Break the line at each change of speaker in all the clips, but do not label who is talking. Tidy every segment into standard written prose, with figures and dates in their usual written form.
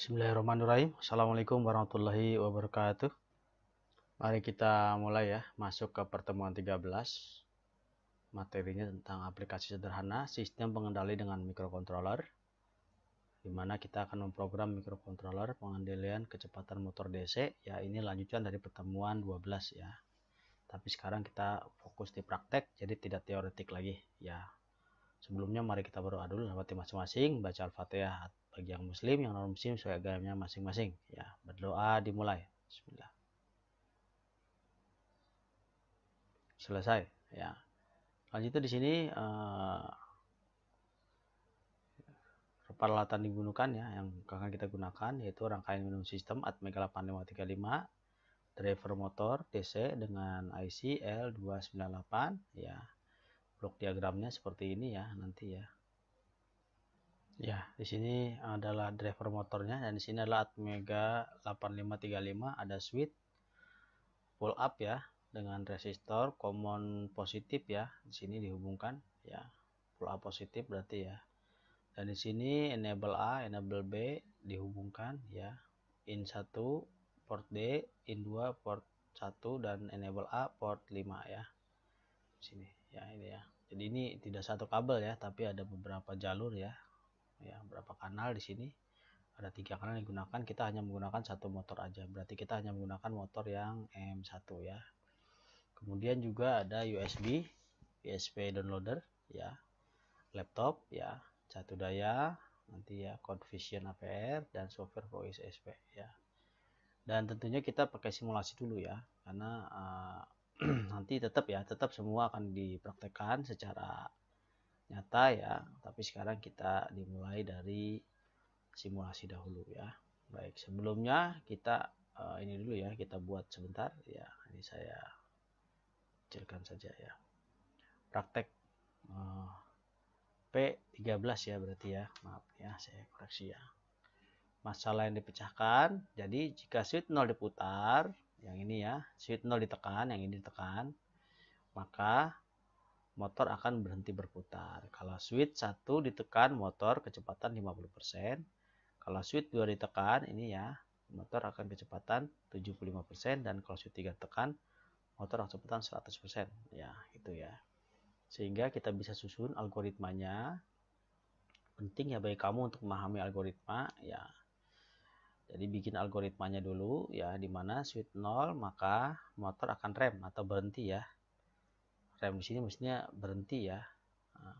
Bismillahirrahmanirrahim. Assalamualaikum warahmatullahi wabarakatuh. Mari kita mulai ya, masuk ke pertemuan 13. Materinya tentang aplikasi sederhana sistem pengendali dengan microcontroller, di mana kita akan memprogram microcontroller pengendalian kecepatan motor DC. Ya, ini lanjutan dari pertemuan 12 ya. Tapi sekarang kita fokus di praktek, jadi tidak teoretik lagi ya. Sebelumnya mari kita berdoa dulu lewati masing-masing, baca Al-Fatihah bagi yang muslim, yang non muslim sesuai agamanya masing-masing ya. Berdoa dimulai. Bismillah. Selesai ya. Lanjutnya di sini peralatan digunakan ya, yang akan kita gunakan yaitu rangkaian minimum sistem Atmega 8535, driver motor DC dengan IC L298 ya. Blok diagramnya seperti ini ya nanti ya. Ya, di sini adalah driver motornya dan di sini adalah Atmega 8535, ada switch pull up ya dengan resistor common positif ya. Di sini dihubungkan ya. Pull up positif berarti ya. Dan di sini enable A, enable B dihubungkan ya. In 1 port D, in 2 port 1 dan enable A port 5 ya. Di sini ya, ini ya. Jadi ini tidak satu kabel ya, tapi ada beberapa jalur ya. Ya, berapa kanal di sini? Ada 3 kanal yang digunakan. Kita hanya menggunakan satu motor aja. Berarti kita hanya menggunakan motor yang M1 ya. Kemudian juga ada USB downloader ya, laptop ya, satu daya nanti ya, Confusion APR dan software voice SP ya. Dan tentunya kita pakai simulasi dulu ya, karena nanti tetap semua akan dipraktekkan secara nyata ya, tapi sekarang kita dimulai dari simulasi dahulu ya. Baik, sebelumnya kita ini dulu ya, kita buat sebentar ya. Ini saya kecilkan saja ya. Praktek P13 ya berarti ya. Maaf ya, saya koreksi ya. Masalah yang dipecahkan. Jadi jika switch 0 diputar, yang ini ya, switch 0 ditekan, yang ini ditekan, maka motor akan berhenti berputar. Kalau switch 1 ditekan, motor kecepatan 50%. Kalau switch 2 ditekan, ini ya, motor akan kecepatan 75%. Dan kalau switch 3 ditekan, motor akan kecepatan 100%. Ya, itu ya. Sehingga kita bisa susun algoritmanya. Penting ya bagi kamu untuk memahami algoritma ya. Jadi bikin algoritmanya dulu ya, dimana switch 0 maka motor akan rem atau berhenti ya. Rem di sini mestinya berhenti ya. Nah,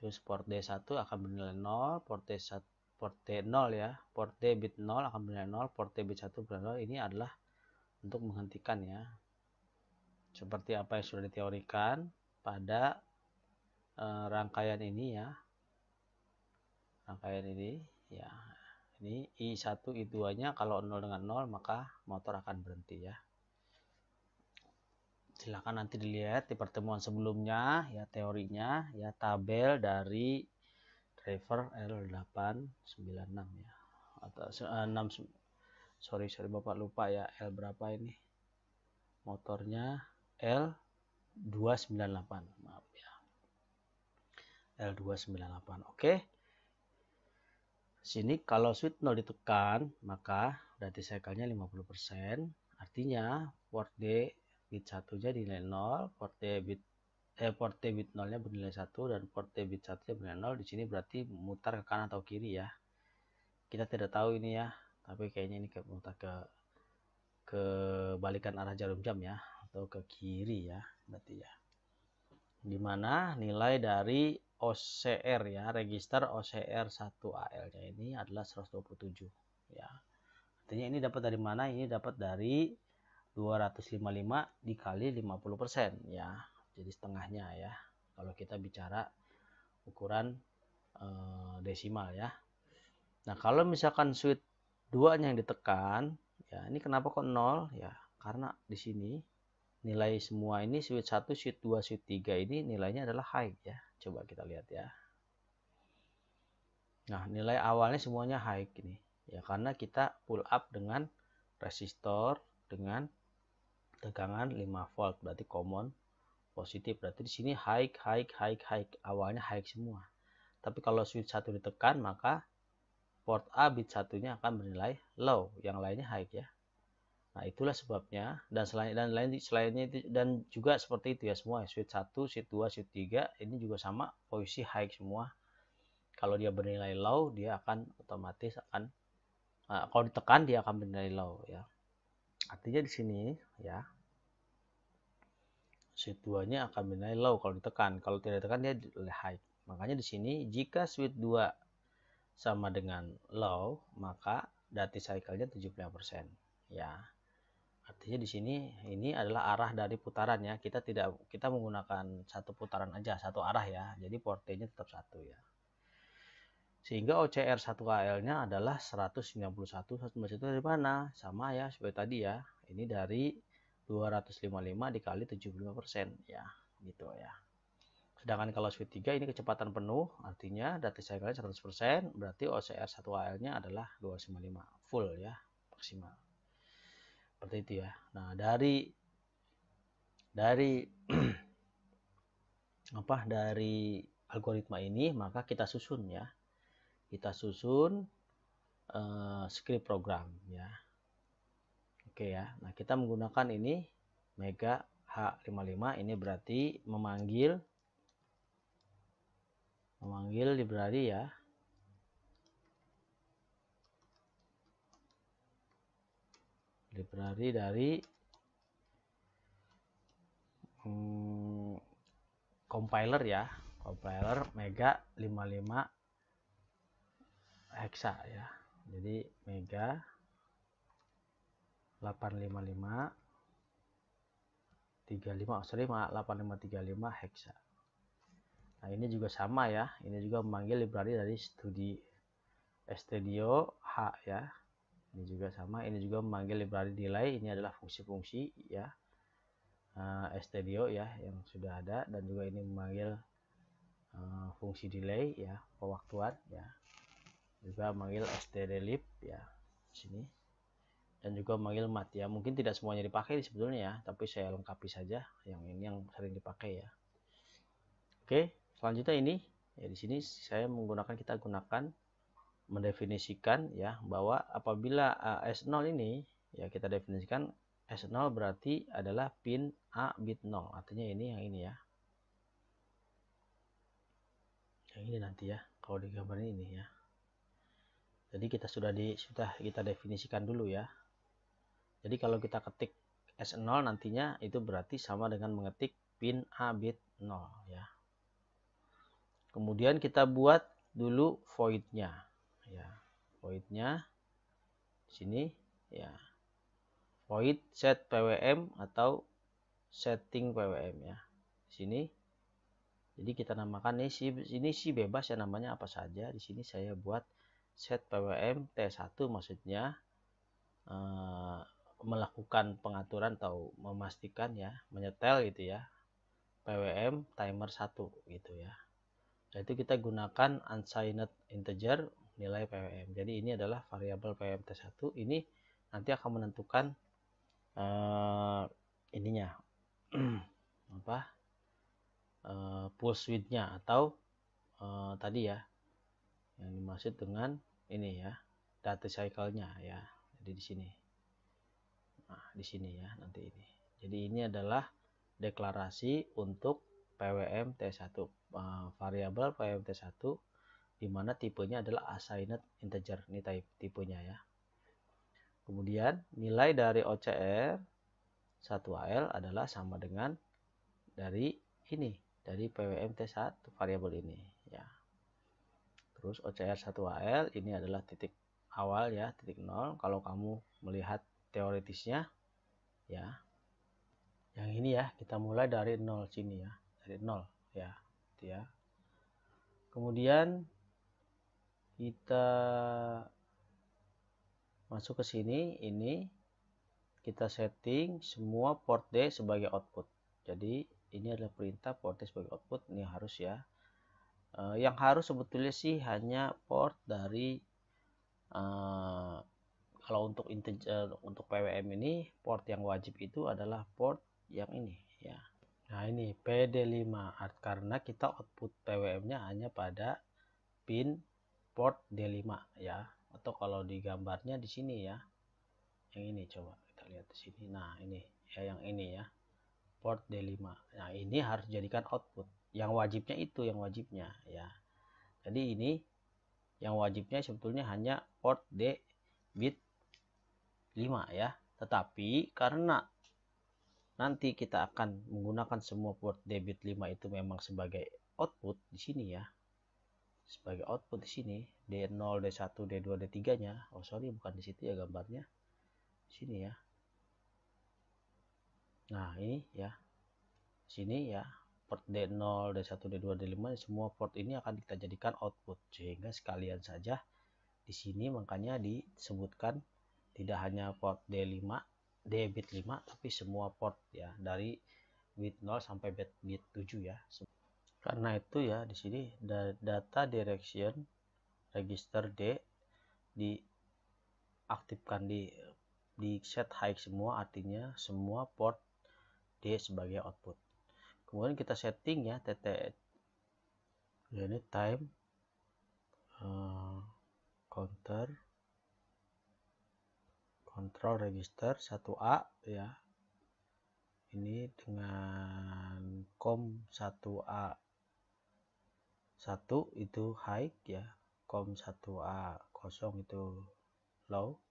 terus port D1 akan bernilai 0, port D1 port D0 ya, port D bit 0 akan bernilai 0, port D bit 1 bernilai 0. Ini adalah untuk menghentikan ya. Seperti apa yang sudah diteorikan pada rangkaian ini ya. Rangkaian ini ya. Ini I1 I2 nya kalau 0 dengan 0 maka motor akan berhenti ya. Silakan nanti dilihat di pertemuan sebelumnya ya, teorinya ya, tabel dari driver L896 ya, atau 6, sorry Bapak lupa ya, L berapa ini motornya, L298, maaf ya, L298. Oke, sini kalau switch 0 ditekan maka berarti cycle-nya 50%, artinya port D bit 1 nya dinilai 0, port D bit 0 nya bernilai 1 dan port D bit 1 nya bernilai 0. Di sini berarti mutar ke kanan atau kiri ya. Kita tidak tahu ini ya, tapi kayaknya ini mutar ke kebalikan arah jarum jam ya, atau ke kiri ya berarti ya. Dimana nilai dari OCR ya, register OCR 1AL nya ini adalah 127 ya. Artinya ini dapat dari mana? Ini dapat dari 255 dikali 50% ya. Jadi setengahnya ya. Kalau kita bicara ukuran desimal ya. Nah, kalau misalkan switch 2-nya yang ditekan, ya ini kenapa kok 0? Ya, karena di sini nilai semua ini switch 1, switch 2, switch 3 ini nilainya adalah high ya. Coba kita lihat ya. Nah, nilai awalnya semuanya high ini. Ya, karena kita pull up dengan resistor dengan tegangan 5 volt, berarti common positif. Berarti di sini high, awalnya high semua. Tapi kalau switch 1 ditekan maka port A bit satunya akan bernilai low, yang lainnya high ya. Nah, itulah sebabnya, dan selainnya itu, dan juga seperti itu ya semua, switch 1, switch 2, switch 3 ini juga sama, posisi high semua. Kalau dia bernilai low, dia akan otomatis akan kalau ditekan dia akan bernilai low ya. Artinya di sini ya, switch 2-nya akan bernilai low kalau ditekan. Kalau tidak ditekan dia high. Makanya di sini jika switch 2 sama dengan low, maka duty cycle-nya 75% ya. Artinya di sini ini adalah arah dari putaran ya. Kita menggunakan satu putaran aja, satu arah ya. Jadi port T-nya tetap satu ya. Sehingga OCR 1KL-nya adalah 191. 191 dari mana? Sama ya seperti tadi ya. Ini dari 255 dikali 75% ya. Gitu ya. Sedangkan kalau switch 3 ini kecepatan penuh, artinya duty cycle-nya 100%, berarti OCR 1KL-nya adalah 255 full ya, maksimal. Seperti itu ya. Nah, dari dari algoritma ini maka kita susun ya. Kita susun script program ya. Oke ya. Nah, kita menggunakan ini Mega H55, ini berarti memanggil library ya. Library dari compiler ya, compiler Mega 55 hexa ya. Jadi Mega 855 8535 hexa. Nah, ini juga sama ya. Ini juga memanggil library dari Studio H ya. Ini juga sama, ini juga memanggil library delay, ini adalah fungsi-fungsi ya, Studio ya yang sudah ada, dan juga ini memanggil fungsi delay ya, pewaktuan ya, juga memanggil stdlib ya sini, dan juga memanggil mat ya. Mungkin tidak semuanya dipakai sebetulnya ya, tapi saya lengkapi saja yang ini yang sering dipakai ya. Oke, selanjutnya ini ya, di sini kita gunakan mendefinisikan ya bahwa apabila S0 ini ya, kita definisikan S0 berarti adalah pin A bit 0. Artinya ini yang ini ya. Yang ini nanti ya, kalau di gambar ini ya. Jadi kita sudah kita definisikan dulu ya. Jadi kalau kita ketik S0 nantinya itu berarti sama dengan mengetik pin A bit 0 ya. Kemudian kita buat dulu void-nya. Ya, void-nya di sini ya, void set pwm atau setting pwm ya di sini. Jadi kita namakan ini sih bebas ya, namanya apa saja. Di sini saya buat set pwm t1, maksudnya melakukan pengaturan atau memastikan ya, menyetel gitu ya, pwm timer 1 gitu ya. Yaitu kita gunakan unsigned integer nilai pwm. Jadi ini adalah variabel pwm t1, ini nanti akan menentukan ininya apa, pulse width-nya atau tadi ya yang dimaksud dengan ini ya, data cycle-nya ya. Jadi di sini, nah di sini ya nanti ini. Jadi ini adalah deklarasi untuk pwm t1, variabel pwm t1, di mana tipenya adalah assigned integer, ini tipenya ya. Kemudian nilai dari OCR 1AL adalah sama dengan dari ini, dari pwm t1 variabel ini ya. Terus OCR 1AL ini adalah titik awal ya, titik 0 kalau kamu melihat teoritisnya ya. Yang ini ya, kita mulai dari 0 sini ya, dari 0 ya, gitu ya. Kemudian kita masuk ke sini, ini kita setting semua port D sebagai output. Jadi ini adalah perintah port D sebagai output, ini harus ya. Yang harus sebetulnya sih hanya port dari kalau untuk integer, untuk PWM ini port yang wajib itu adalah port yang ini ya. Nah ini PD5, karena kita output PWM nya hanya pada pin port D5 ya. atau kalau di gambarnya di sini ya, yang ini coba kita lihat di sini. Nah ini ya, yang ini ya, port D5. Nah ini harus jadikan output. Yang wajibnya itu, yang wajibnya ya. Jadi ini yang wajibnya sebetulnya hanya port D bit 5 ya. Tetapi karena nanti kita akan menggunakan semua port D bit 5 itu memang sebagai output di sini ya. Sebagai output di sini D0, D1, D2, D3-nya. Oh sorry, bukan di situ ya gambarnya. Di sini ya. Nah, ini ya. Sini ya. Port D0, D1, D2, D5 semua port ini akan kita jadikan output, sehingga sekalian saja di sini makanya disebutkan tidak hanya port D5, D bit 5, tapi semua port ya, dari bit 0 sampai bit 7 ya. Karena itu ya di sini data direction register D diaktifkan, di set high semua, artinya semua port D sebagai output. Kemudian kita setting ya TTS, ini time counter control register 1A ya, ini dengan COM 1A 1 itu high ya, COM 1A 0 itu low,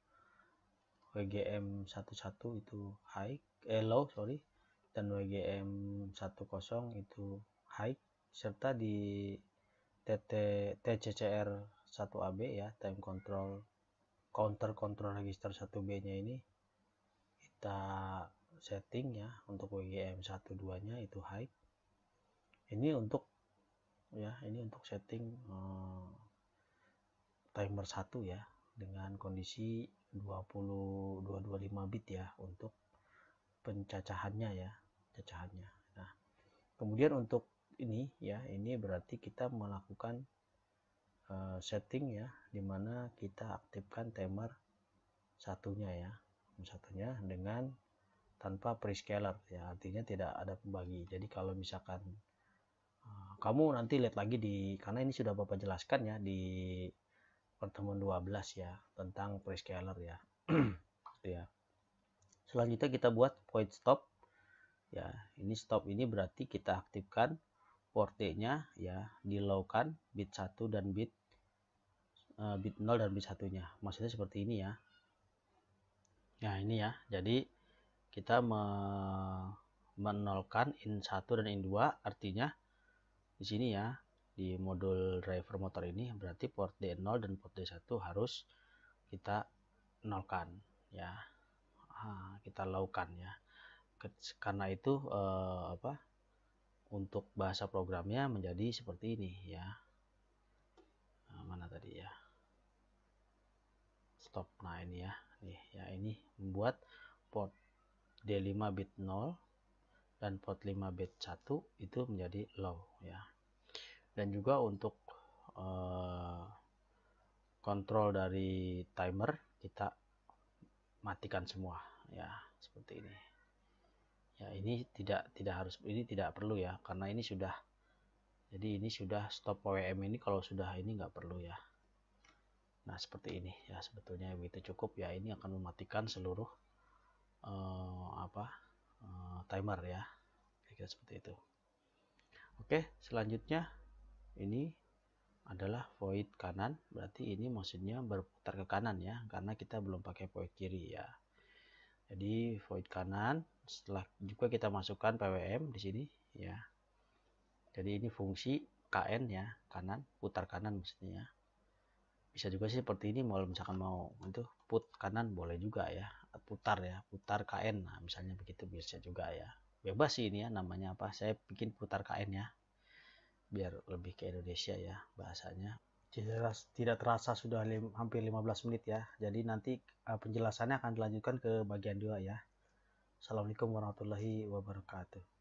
WGM 11 itu high, low sorry, dan WGM 10 itu high, serta di TCCR 1AB ya, time control counter control register 1B nya ini kita setting ya, untuk WGM 12 nya itu high. Ini untuk ya, ini untuk setting timer 1 ya, dengan kondisi 225 bit ya untuk pencacahannya ya, cacahannya. Nah, kemudian untuk ini ya, ini berarti kita melakukan setting ya, dimana kita aktifkan timer satunya ya, satunya dengan tanpa prescaler ya, artinya tidak ada pembagi. Jadi kalau misalkan kamu nanti lihat lagi karena ini sudah Bapak jelaskan ya di pertemuan 12 ya, tentang prescaler ya. Ya. Selanjutnya kita buat void stop ya. Ini stop ini berarti kita aktifkan port D-nya ya, di low kan bit 1 dan bit 0 dan bit 1-nya. Maksudnya seperti ini ya. Nah, ini ya. Jadi kita menolkan in 1 dan in 2, artinya di sini ya, di modul driver motor ini berarti port D0 dan port D1 harus kita nolkan ya, kita low-kan ya. Karena itu untuk bahasa programnya menjadi seperti ini ya. Mana tadi ya, stop. Nah ini ya, nih ya, ini membuat port D5 bit 0 dan port 5 bit 1 itu menjadi low ya. Dan juga untuk kontrol dari timer kita matikan semua ya, seperti ini ya. Ini tidak harus, ini tidak perlu ya, karena ini sudah, jadi ini sudah stop PWM ini, kalau sudah ini nggak perlu ya. Nah seperti ini ya, sebetulnya begitu cukup ya. Ini akan mematikan seluruh timer ya, kira-kira seperti itu. Oke, selanjutnya ini adalah void kanan, berarti ini maksudnya berputar ke kanan ya, karena kita belum pakai void kiri ya. Jadi void kanan, setelah juga kita masukkan PWM di sini ya. Jadi ini fungsi KN ya, kanan, putar kanan maksudnya. Bisa juga sih seperti ini, kalau misalkan mau itu put kanan boleh juga ya, putar ya, putar KN. Nah, misalnya begitu bisa juga ya. Bebas sih ini ya, namanya apa? Saya bikin putar KN ya, biar lebih ke Indonesia ya bahasanya. Tidak terasa sudah hampir 15 menit ya. Jadi nanti penjelasannya akan dilanjutkan ke bagian 2 ya. Assalamualaikum warahmatullahi wabarakatuh.